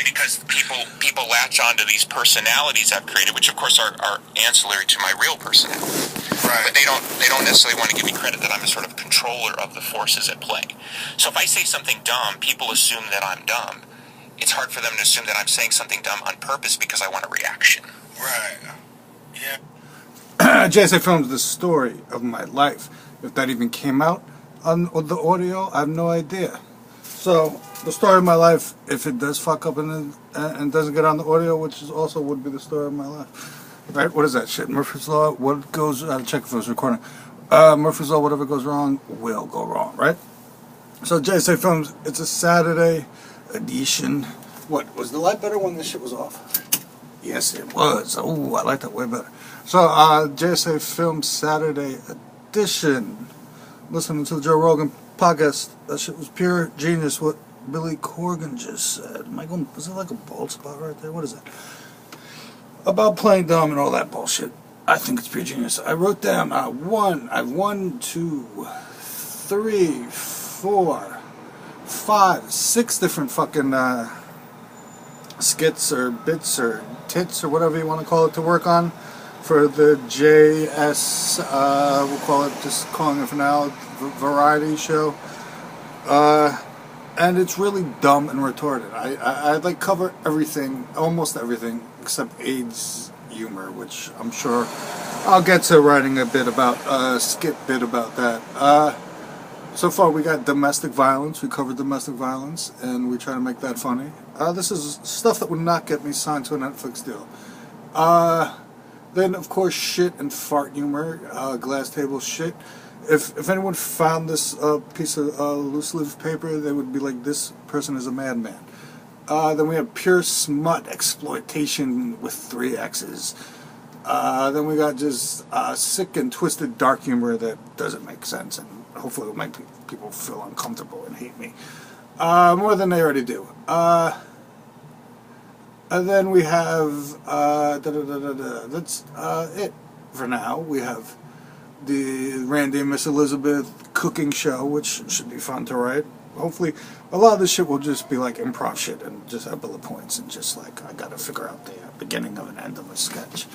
because people latch onto these personalities I've created, which of course are ancillary to my real personality. Right. But they don't necessarily want to give me credit that I'm a sort of controller of the forces at play. So if I say something dumb, people assume that I'm dumb. It's hard for them to assume that I'm saying something dumb on purpose because I want a reaction. Right. Yeah. JSA Films, the story of my life. If that even came out on the audio, I have no idea. So, the story of my life, if it does fuck up and doesn't get on the audio, which is also would be the story of my life. Right? What is that shit? Murphy's Law? What goes... I check if it was recording. Murphy's Law, whatever goes wrong, will go wrong, right? So, JSA Films, it's a Saturday edition. What, was the light better when this shit was off? Yes, it was. Oh, I like that way better. So, JSA Films Saturday edition. Listening to the Joe Rogan podcast. That shit was pure genius, what Billy Corgan just said. Michael, is it like a bald spot right there? What is that? About playing dumb and all that bullshit. I think it's pure genius. I wrote down 1, 2, 3, 4, 5, 6 different fucking skits or bits or tits or whatever you want to call it to work on for the JS, we'll call it, just calling it for now, variety show. And it's really dumb and retarded. I like cover everything, almost everything, except AIDS humor, which I'm sure I'll get to writing a bit about, skit bit about that. So far we got domestic violence, we covered domestic violence, and we try to make that funny. This is stuff that would not get me signed to a Netflix deal. Then of course shit and fart humor, glass table shit. If anyone found this piece of loose leaf paper, they would be like, this person is a madman. Then we have pure smut exploitation with 3 X's. Then we got just sick and twisted dark humor that doesn't make sense, and hopefully it'll make people feel uncomfortable and hate me. More than they already do. And then we have, that's it for now. We have the Randy and Miss Elizabeth cooking show, which should be fun to write. Hopefully, a lot of this shit will just be like improv shit and just have bullet points and just like, I gotta figure out the beginning of an end of a sketch.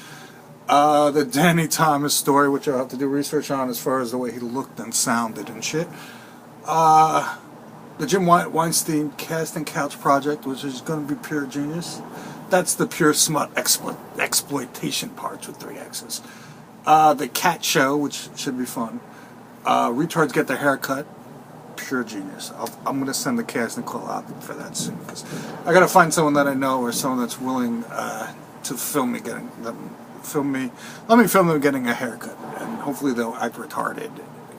The Danny Thomas story, which I'll have to do research on as far as the way he looked and sounded and shit. The Jim Weinstein casting couch project, which is going to be pure genius. That's the pure smut exploitation parts with 3 X's. The cat show, which should be fun. Retards get their hair cut. Pure genius. I'm going to send the casting call out for that soon, because I got to find someone that I know or someone that's willing to film me let me film them getting a haircut, and hopefully they'll act retarded,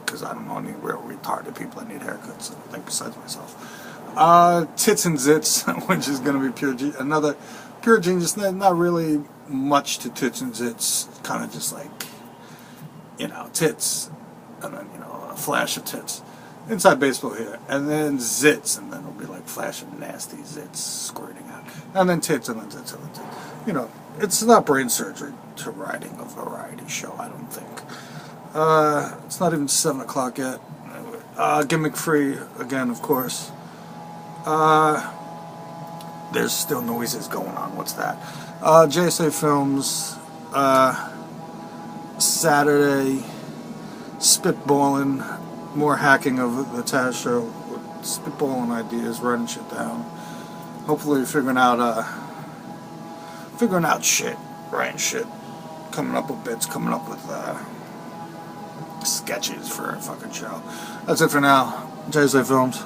because I don't know any real retarded people that need haircuts, I think, besides myself. Tits and Zits, which is going to be another pure genius. Not really much to Tits and Zits, kind of just like, tits, and then, a flash of tits. Inside baseball here, and then zits, and then it'll be like flash of nasty zits squirting out, and then tits, and then tits, and then tits. It's not brain surgery to writing a variety show, I don't think. It's not even 7 o'clock yet. Gimmick free, again, of course. There's still noises going on, what's that? JSA Films, Saturday, spitballing, more hacking of the Taz show, spitballing ideas, writing shit down. Hopefully figuring out shit, writing shit, coming up with bits, coming up with sketches for a fucking show. That's it for now. JSA Films.